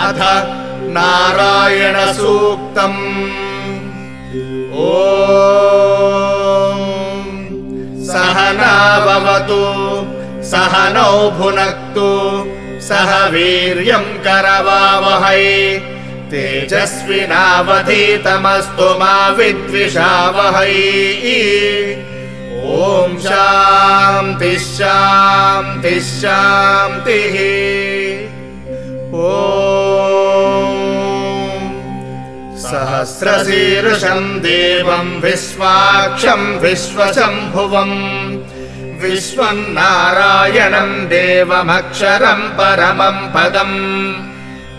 అథ నారాయణ సూక్తం. ఓం సహనావవతు సహనౌ భునక్తు సహ వీర్యం కరవావహై తేజస్వినావధీతమస్తు మా విద్విషావహై. ఓం శాంతి శాంతి శాంతి. ఓం సహస్రశీర్షం దేవం విశ్వాక్షం విశ్వశంభువం విశ్వన్నారాయణం దేవమక్షరం పరమం పదం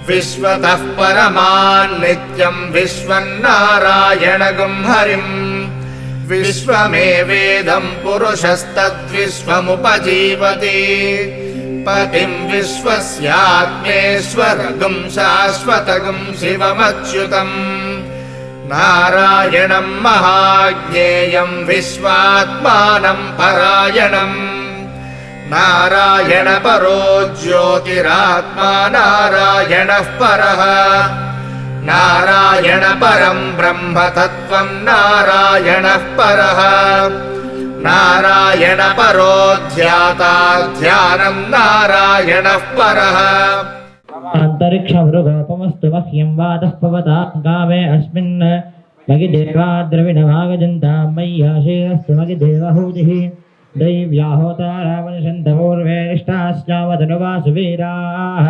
విశ్వతః పరమాన్నిత్యం విశ్వన్నారాయణగం హరిం విశ్వమేవేదం పురుషస్తద్విశ్వముపజీవతి పతిం విశ్వస్యాత్మేశ్వరగం శాశ్వతగం శివమచ్యుతం నారాయణం మహాజ్ఞేయం విశ్వాత్మానం పరాయణం నారాయణ పరో జ్యోతిరాత్మా నారాయణః పరః నారాయణ పరం బ్రహ్మ తత్వం నారాయణః పరః నారాయణ పరో ధ్యాతా ధ్యానం నారాయణః పరః. అంతరిక్షమృగోపమస్తు మహ్యం వాతః పవతాం కామే అస్మిన్ మగి దేవా ద్రవిణమాగజంతాం మయ్యాశీరస్తు మగి దేవహూతిః దైవ్యాహోతారావనిషంతమూర్వేష్టాశ్చావతనువా సువీరాः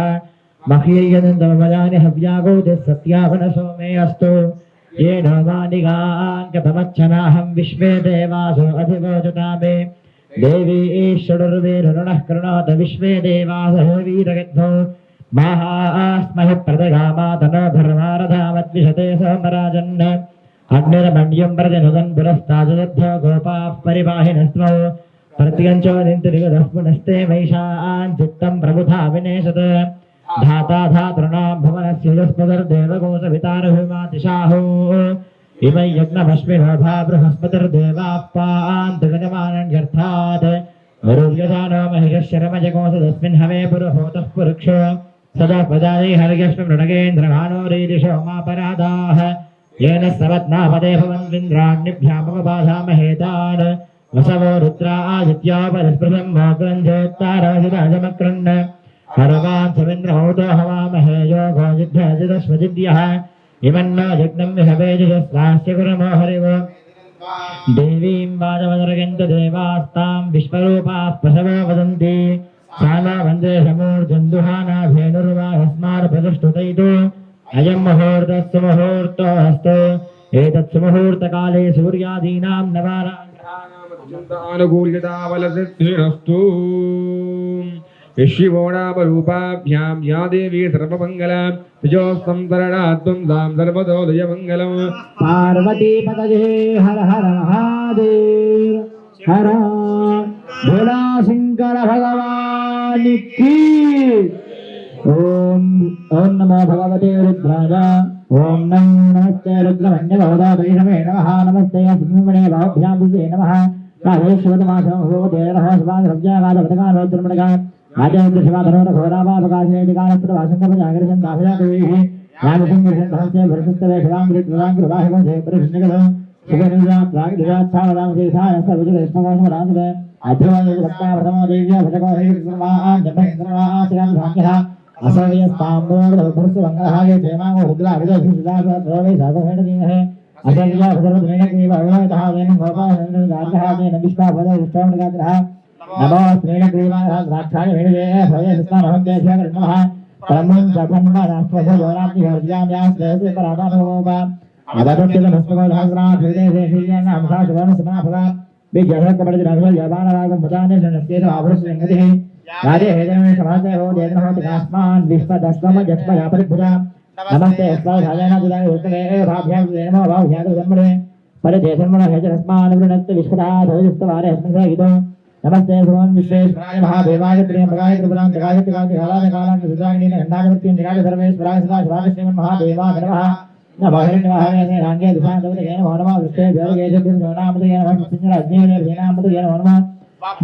మహ్యయ్యదంతమపదాని హవ్యాగోతిः సత్యావనసో మే అస్తు येन वानिगाङ्गतमच्छनाहं विश्वे देवासो अधिवोचतामे देवी ईश्वरुर्वीरुणः कृणोत विश्वे देवासो वीरगद्धो माहास्महि प्रदगामातनो धर्मारधामद्विषते सोमराजन् अग्निर्मण्यं प्रतिनुदन् पुरस्तादद्धो गोपाः परिवाहिनस्त्वो प्रत्यञ्चो निन्तिरिगदः पुनस्ते वैशान् चित्तं प्रबुधा विनेशत् धाता धातॄणां भुवनस्य यस्पतिर्देवगोसवितारहुमातिशाहो इमै यज्ञमश्विनोधा बृहस्पतिर्देवाः पान्तगजमानन्यर्थात् वरुर्यजानो महिषशरमजगोसदस्मिन् हवे पुरुहोतः पुरुक्ष सदा पदायै हर्यश्वमृणगेन्द्रगानो रीरिषो मापरादाः येन सवत्नापदे भवन्विन्द्राण्यभ्यामवबाधामहेतान् वसवो रुद्रा आदित्या परस्पृशं मोग्रञ्जोत्ताराजिराजमक्रन् हरवान् सविन्द्रहौतो हवामहे योगो जिद्ध्यजिदश्वजिद्यः इमन्नो यज्ञं विहवेजिजस्वास्य कुर्मो हरिव देवीं वाजवदरगन्त देवास्तां विश्वरूपाः पशवो वदन्ति शाला वन्दे समूर्जन्दुहाना भेनुर्वा हस्मार्पदुष्टुतैतु अयं मुहूर्तः सुमुहूर्तोऽस्तु एतत् सुमुहूर्तकाले सूर्यादीनां नवानानुकूल्यतावलसिद्धिरस्तु शिवोणापरूपाभ्यां या देवी सर्वमङ्गला तेजोस्संतरणात्वं तां सर्वतोदयमङ्गलम् पार्वती पतये हर हर महादेव हर भोला शंकर भगवान की ओम नमो भगवते रुद्राय ओम नमस्ते रुद्रमन्यभवदा वैष्णवे नमः नमस्ते सुब्रह्मण्ये भवभ्यां विष्णवे नमः कालेश्वरमासं भवदेरः स्वाद्रव्यागादपदगानोद्रमणगा आचार्य शिवाधरोर घोरावापकाशेटिकानप्रवासन्तपजागरसन्दाभयादेवीः रामसिंहसन्धहस्य भरसस्तवे शिवाङ्गृतवाङ्गृवाहिको जयपरिषण्यगलो सुगनिजात्रागिजाच्छावदामशेषायस्तवजुगस्मगोषमरासवे अध्रुवयुक्ताप्रथमो देव्या भजको हेर्मान् जन्महिन्द्रमाश्रियान्धान्यः असव्यस्ताम्बोर्भर्सुवङ्गहाय क्षेमाङ्गो रुद्राभिजयसिद्धासवे सागोहेणदीनः अशर्या भजरद्रेणग्रीव अविणयतः वेन गोपालचन्द्रगात्रहादेन विश्वाभदविष्टामणगात्रः नमो श्रीणग्रीवाय द्राक्षाय वेणुजे भयस्तानहद्देश्य नमः परमं जपन्मनास्वजोराब्धिवर्ज्याम्यास्ते परादानमोपा अदतुल्यमस्मगोधाग्राभिदेशेशीयनामसा शिवनसमाभगा विजयकपटिराघवयवानरागं मुदाने जनस्येत आभृष्यङ्गतिः राजे हेदनमे समासे हो देदनहोतिकास्मान् विश्वदस्वम जस्मयापरिभुजा नमस्ते स्वाधायनादिदाय उत्तमे भाभ्यां नमो भाभ्यादुधर्मणे परिदेशन्मण हेजरस्मान् वृणत्त विश्वदाधोजुस्तवारे हस्मसेगितो नमस्ते भगवान विश्वेश्वराय महादेवाय त्र्यंबकाय त्रिपुरांतकाय त्रिकालाय कालाय सुधागिनी खंडागमत्यं जगाय सर्वेश्वराय सदा शिवाय श्रीमन् महादेवाय नमः నమోహిరణ్యవాహనే రాంగే దిశాంతవతేన నమో వృక్షే జోగేజుం జోనామతేన నమో సింజరాజ్ఞేన భీనామతేన నమో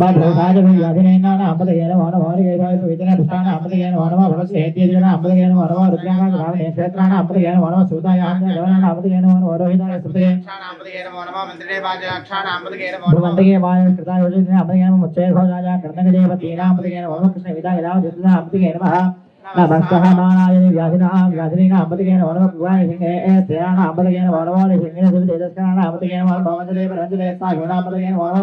బాధోగాజ వ్యాధినేన నమతేన నమో హరిగేరాయ విదన దుష్టాన నమతేన నమో భవసి హేత్యేన నమతేన నమో రుద్రాంగ రామే క్షేత్రాన నమతేన నమో సూతాయాన దేవన నమతేన నమో రోహితాయ సుతే నమతేన నమో మంత్రే వాజాక్షాన నమతేన నమో మంతగే వాయ కృతాయ వజన నమతేన నమో ముచ్చే భోజాయ కర్ణగ దేవతీ నమతేన నమో కృష్ణ విదాయ రామ జిత్న నమతేన నమః నమస్తః మానాయ వ్యాధినా అంబతకేన వనమ కువాయ సింగే తేన అంబతకేన వనవాని సింగే సుదేదస్కరణ అంబతకేన వన భవంతదే పరంజదే సాగుణ అంబతకేన వన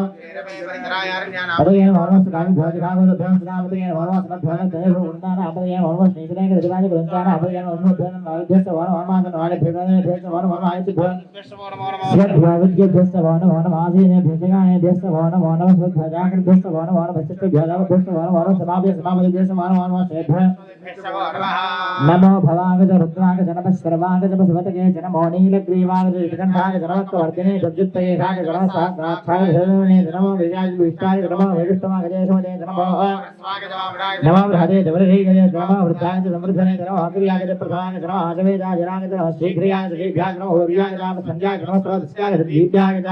అంబతకేన వన సుగామి భోజనామ ధన అంబతకేన వన సమధ్వన తేన ఉందాన అంబతకేన వన స్నేహితులైన దివాని బ్రంజాన అంబతకేన వన ధన నాయకస్త వన వన నాయ భేదనే భేద వన వన ఆయిత భవ సద్భావజ్ఞ దస్త వన వన మాదినే భేదగానే దస్త వన వన సద్భాజాకర దస్త వన వన బచ్చ భేదావ దస్త వన వన సమాభి దస్త వన వన శ్రేధ నమో భవాగజ రుద్రాగజ నమ సర్వాగజ సువతకే నమో నీలగ్రీవాగజ వికంఠాగ నమస్వర్ధనే సజ్జుత్తయే రాగ నమ సహస్రాక్షాయ నమో విజయాయ విష్టాయ నమో వైష్ణవాగజేశవదే నమో నమో బృహదే దవరహేగజ నమో వృద్ధాగజ సమృద్ధనే నమో అగ్రియాగజ ప్రధాన నమో ఆగవేదాయ రాగజ నమో శీఘ్రయాయ శీఘ్రాయ నమో హోర్యాయ నమో సంధ్యాయ నమో స్రోతస్యాయ దీప్యాగజ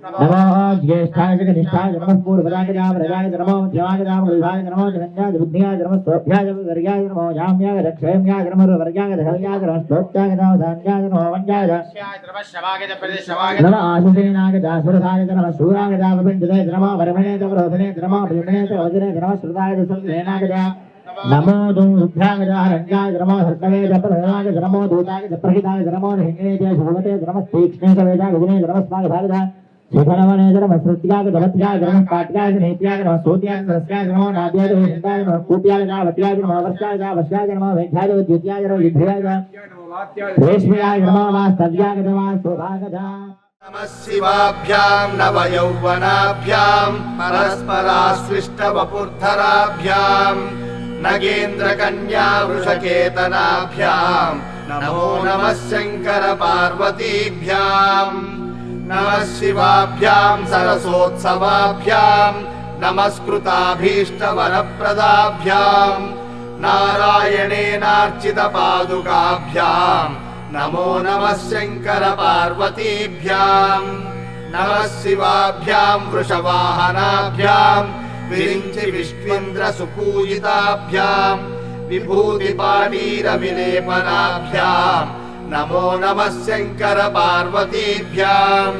నమో జ్యేష్ఠాయ కనిష్ఠాయ నమః పూర్వదాయ వ్రజాయ నమో మధ్యమాయ నమో విభాయ నమో జగన్యాయ బుద్ధియాయ నమో స్తోభ్యాయ వర్యాయ నమో జామ్యాయ దక్షేమ్యాయ నమో వర్యాయ దహల్యాయ నమో స్తోత్యాయ నమో ధాన్యాయ నమో వంజాయ నమో ఆశుసేనాయ దాసురసాయ నమో శూరాయ దావపిండిదే నమో వరమణే దవరోధనే నమో భీమనే వజనే నమో శ్రుతాయ దశేనాయ నమో దుర్భ్యాయ రంగాయ నమో హర్తవే జపరయాయ నమో దూతాయ ప్రహితాయ నమో హింగే శుభతే నమో తీక్ష్ణే వేదాయ గుణే నమస్మాగ భాగద శిఖరవనేతర మసృత్యాగ దవత్యాగ నమః పాట్యాగ నేత్యాగ నమః స్తోత్యాగ సరస్యాగ నమో నాద్యాగ హిందాయ నమః కూప్యాగ వట్యాగ నమః వర్ష్యాగ వశ్యాగ నమః వైద్యాగ ద్విత్యాగ నమః యుద్ధ్యాగ రేష్మ్యాగ నమః వాస్తవ్యాగ నమః శోభాగజ నమః శివాభ్యాం నవయౌవనాభ్యాం పరస్పరాశ్లిష్టవపుర్ధరాభ్యాం నగేంద్రకన్యా వృషకేతనాభ్యాం నమో నమః శంకర పార్వతీభ్యాం నమః శివాభ్యాం సరసోత్సవాభ్యాం నమస్కృతాభీష్టవరప్రదాభ్యాం నారాయణేనార్చితపాదుకాభ్యాం నమో నమః శంకర పార్వతీభ్యాం నమః శివాభ్యాం వృషవాహనాభ్యాం విరించి విష్ణుంద్ర సుపూజితాభ్యాం విభూతిపాణీర విలేపనాభ్యాం నమో నమః శంకర పార్వతీభ్యాం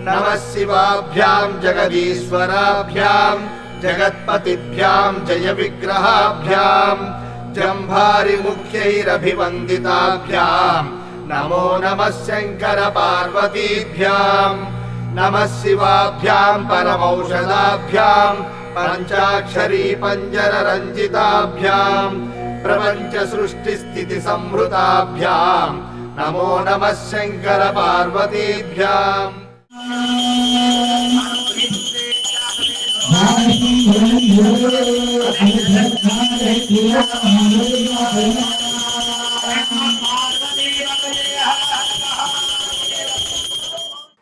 నమః శివాభ్యాం జగదీశ్వరాభ్యాం జగత్పతిభ్యాం జయ విగ్రహాభ్యాం జంభారి ముఖ్యైరభివందితాభ్యాం నమో నమః శంకర పార్వతీభ్యాం నమః శివాభ్యాం పరమౌషధాభ్యాం పంచాక్షరీ పంజర రంజితాభ్యాం ప్రపంచ సృష్టి స్థితి సంహృతాభ్యాం నమో నమః శంకర పార్వతీభ్యాం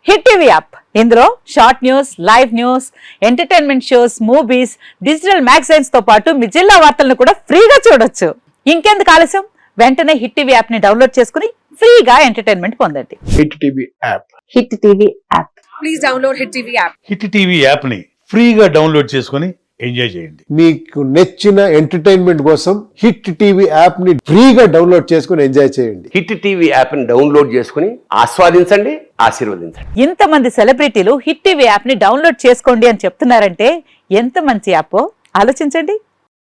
హిట్ టీవీ యాప్ ఇందులో short news, live news, entertainment shows, movies, digital magazines తో పాటు మీ జిల్లా వార్తలను కూడా ఫ్రీగా చూడొచ్చు. ఇంకెందుకు ఆలస్యం, వెంటనే హిట్ టీవీ యాప్ ని డౌన్లోడ్ చేసుకుని ఫ్రీగా ఎంటర్టైన్మెంట్ పొందండి. Hit TV app. Hit TV app. Please download hit TV app. Hit TV app ని ఫ్రీగా డౌన్లోడ్ చేసుకుని ఎంజాయ్ చేయండి. మీకు నచ్చిన ఎంటర్టైన్మెంట్ కోసం హిట్ టీవీ యాప్ ని ఫ్రీగా డౌన్లోడ్ చేసుకుని ఎంజాయ్ చేయండి. హిట్ టీవీ యాప్ ని డౌన్లోడ్ చేసుకుని ఆస్వాదించండి, ఆశీర్వదించండి. ఇంతమంది సెలబ్రిటీలు హిట్ టీవీ యాప్ ని డౌన్లోడ్ చేసుకోండి అని చెప్తున్నారంటే ఎంత మంచి యాప్ ఆలోచించండి.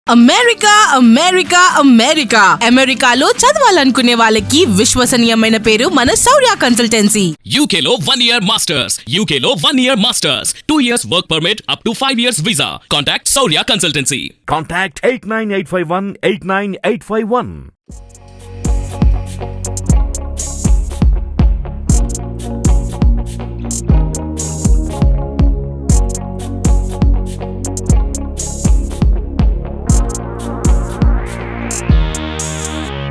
అమెరికా అమెరికా అమెరికా అమెరికాలో చదవాలనుకునే వాళ్ళకి విశ్వసనీయమైన పేరు మన శౌర్య కన్సల్టెన్సీ. UK లో 1 year masters. UK లో 1 year masters. 2 years work permit up to 5 years visa. Contact Saurya Consultancy. Contact 89851 89851.